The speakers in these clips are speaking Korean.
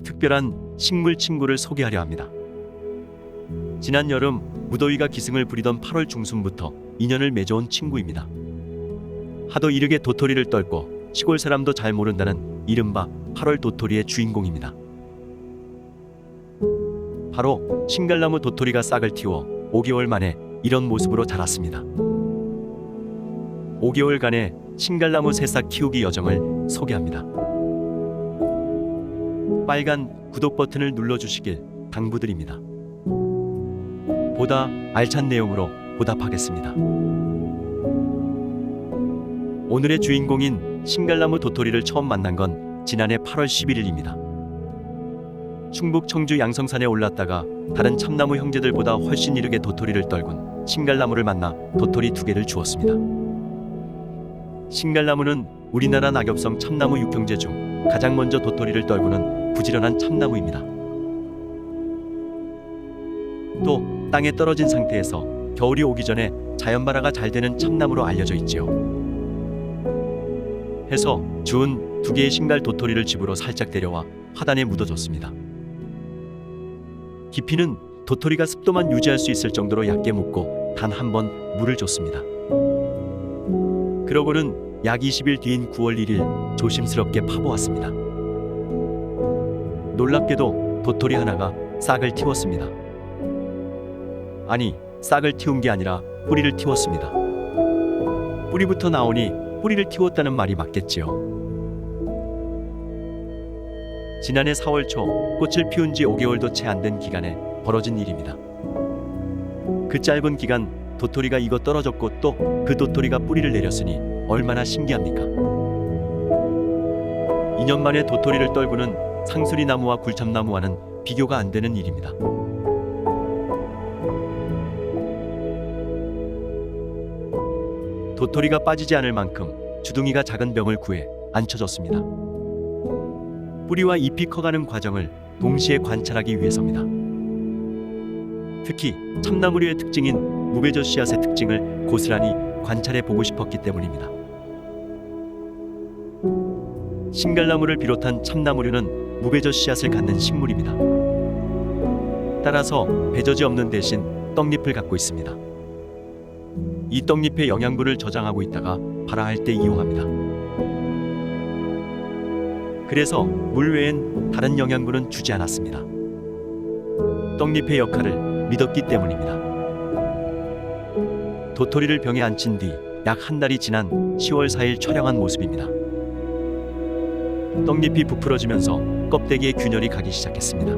특별한 식물 친구를 소개하려 합니다. 지난 여름 무더위가 기승을 부리던 8월 중순부터 인연을 맺어온 친구입니다. 하도 이르게 도토리를 떨고 시골 사람도 잘 모른다는 이른바 8월 도토리의 주인공입니다. 바로 신갈나무 도토리가 싹을 틔워 5개월 만에 이런 모습으로 자랐습니다. 5개월간의 신갈나무 새싹 키우기 여정을 소개합니다. 빨간 구독 버튼을 눌러주시길 당부드립니다. 보다 알찬 내용으로 보답하겠습니다. 오늘의 주인공인 신갈나무 도토리를 처음 만난 건 지난해 8월 11일입니다. 충북 청주 양성산에 올랐다가 다른 참나무 형제들보다 훨씬 이르게 도토리를 떨군 신갈나무를 만나 도토리 2개를 주었습니다. 신갈나무는 우리나라 낙엽성 참나무 6형제 중 가장 먼저 도토리를 떨구는 부지런한 참나무입니다. 또 땅에 떨어진 상태에서 겨울이 오기 전에 자연발화가 잘 되는 참나무로 알려져 있지요. 해서 주운 2개의 신갈 도토리를 집으로 살짝 데려와 화단에 묻어줬습니다. 깊이는 도토리가 습도만 유지할 수 있을 정도로 얇게 묻고 단 한 번 물을 줬습니다. 그러고는 약 20일 뒤인 9월 1일 조심스럽게 파보았습니다. 놀랍게도 도토리 하나가 싹을 틔웠습니다. 아니, 싹을 틔운 게 아니라 뿌리를 틔웠습니다. 뿌리부터 나오니 뿌리를 틔웠다는 말이 맞겠지요. 지난해 4월 초 꽃을 피운 지 5개월도 채 안 된 기간에 벌어진 일입니다. 그 짧은 기간 도토리가 익어 떨어졌고 또 그 도토리가 뿌리를 내렸으니 얼마나 신기합니까? 2년 만에 도토리를 떨구는 상수리나무와 굴참나무와는 비교가 안 되는 일입니다. 도토리가 빠지지 않을 만큼 주둥이가 작은 병을 구해 앉혀졌습니다. 뿌리와 잎이 커가는 과정을 동시에 관찰하기 위해서입니다. 특히 참나무류의 특징인 무베저 씨앗의 특징을 고스란히 관찰해 보고 싶었기 때문입니다. 신갈나무를 비롯한 참나무류는 무베저 씨앗을 갖는 식물입니다. 따라서 배저지 없는 대신 떡잎을 갖고 있습니다. 이 떡잎의 영양분을 저장하고 있다가 발화할 때 이용합니다. 그래서 물 외엔 다른 영양분은 주지 않았습니다. 떡잎의 역할을 믿었기 때문입니다. 도토리를 병에 안친 뒤 약 한 달이 지난 10월 4일 촬영한 모습입니다. 떡잎이 부풀어지면서 껍데기에 균열이 가기 시작했습니다.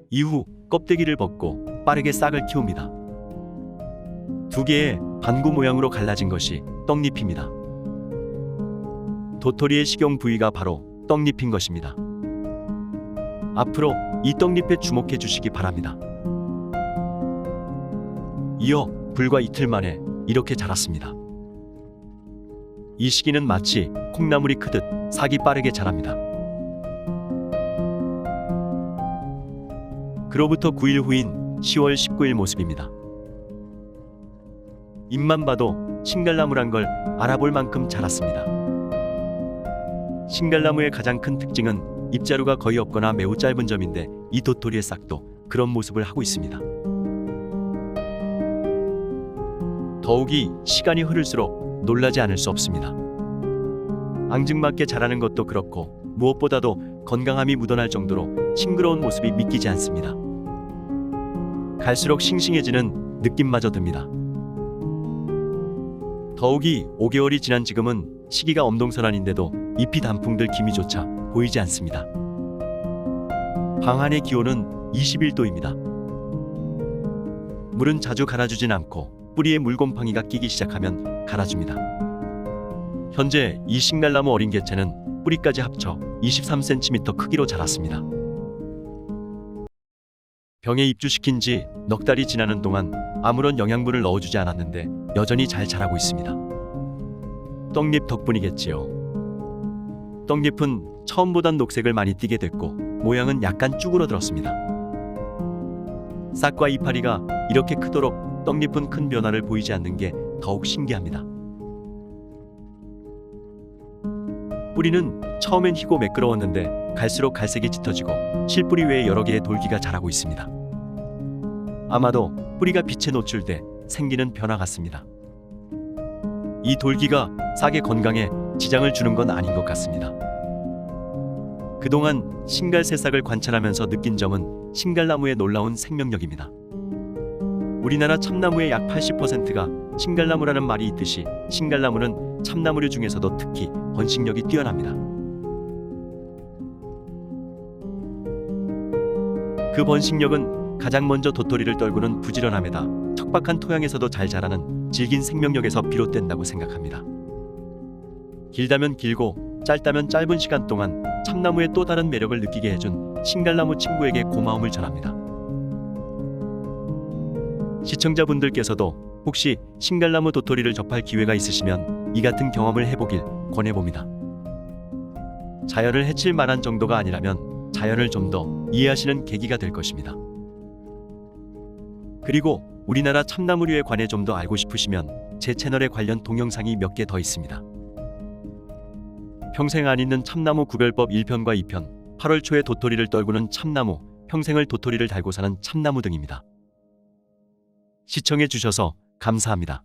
이후 껍데기를 벗고 빠르게 싹을 키웁니다. 2개의 반구 모양으로 갈라진 것이 떡잎입니다. 도토리의 식용 부위가 바로 떡잎인 것입니다. 앞으로 이 떡잎에 주목해 주시기 바랍니다. 이어 불과 이틀 만에 이렇게 자랐습니다. 이 시기는 마치 콩나물이 크듯 싹이 빠르게 자랍니다. 그로부터 9일 후인 10월 19일 모습입니다. 잎만 봐도 신갈나무란 걸 알아볼 만큼 자랐습니다. 신갈나무의 가장 큰 특징은 잎자루가 거의 없거나 매우 짧은 점인데 이 도토리의 싹도 그런 모습을 하고 있습니다. 더욱이 시간이 흐를수록 놀라지 않을 수 없습니다. 앙증맞게 자라는 것도 그렇고 무엇보다도 건강함이 묻어날 정도로 싱그러운 모습이 믿기지 않습니다. 갈수록 싱싱해지는 느낌마저 듭니다. 더욱이 5개월이 지난 지금은 시기가 엄동설한인데도 잎이 단풍들 기미조차 보이지 않습니다. 방 안의 기온은 21도입니다. 물은 자주 갈아주진 않고 뿌리에 물곰팡이가 끼기 시작하면 갈아줍니다. 현재 이 신갈나무 어린 개체는 뿌리까지 합쳐 23cm 크기로 자랐습니다. 병에 입주시킨 지 넉 달이 지나는 동안 아무런 영양분을 넣어주지 않았는데 여전히 잘 자라고 있습니다. 떡잎 덕분이겠지요. 떡잎은 처음보단 녹색을 많이 띠게 됐고 모양은 약간 쭈그러들었습니다. 싹과 이파리가 이렇게 크도록 떡잎은 큰 변화를 보이지 않는 게 더욱 신기합니다. 뿌리는 처음엔 희고 매끄러웠는데 갈수록 갈색이 짙어지고 실뿌리 외에 여러 개의 돌기가 자라고 있습니다. 아마도 뿌리가 빛에 노출돼 생기는 변화 같습니다. 이 돌기가 싹의 건강에 지장을 주는 건 아닌 것 같습니다. 그동안 신갈새싹을 관찰하면서 느낀 점은 신갈나무의 놀라운 생명력입니다. 우리나라 참나무의 약 80%가 신갈나무라는 말이 있듯이 신갈나무는 참나무류 중에서도 특히 번식력이 뛰어납니다. 그 번식력은 가장 먼저 도토리를 떨구는 부지런함에다 척박한 토양에서도 잘 자라는 질긴 생명력에서 비롯된다고 생각합니다. 길다면 길고 짧다면 짧은 시간 동안 참나무의 또 다른 매력을 느끼게 해준 신갈나무 친구에게 고마움을 전합니다. 시청자분들께서도 혹시 신갈나무 도토리를 접할 기회가 있으시면 이 같은 경험을 해보길 권해봅니다. 자연을 해칠 만한 정도가 아니라면 자연을 좀 더 이해하시는 계기가 될 것입니다. 그리고 우리나라 참나무류에 관해 좀 더 알고 싶으시면 제 채널에 관련 동영상이 몇 개 더 있습니다. 평생 안 잊는 참나무 구별법 1편과 2편, 8월 초에 도토리를 떨구는 참나무, 평생을 도토리를 달고 사는 참나무 등입니다. 시청해 주셔서 감사합니다.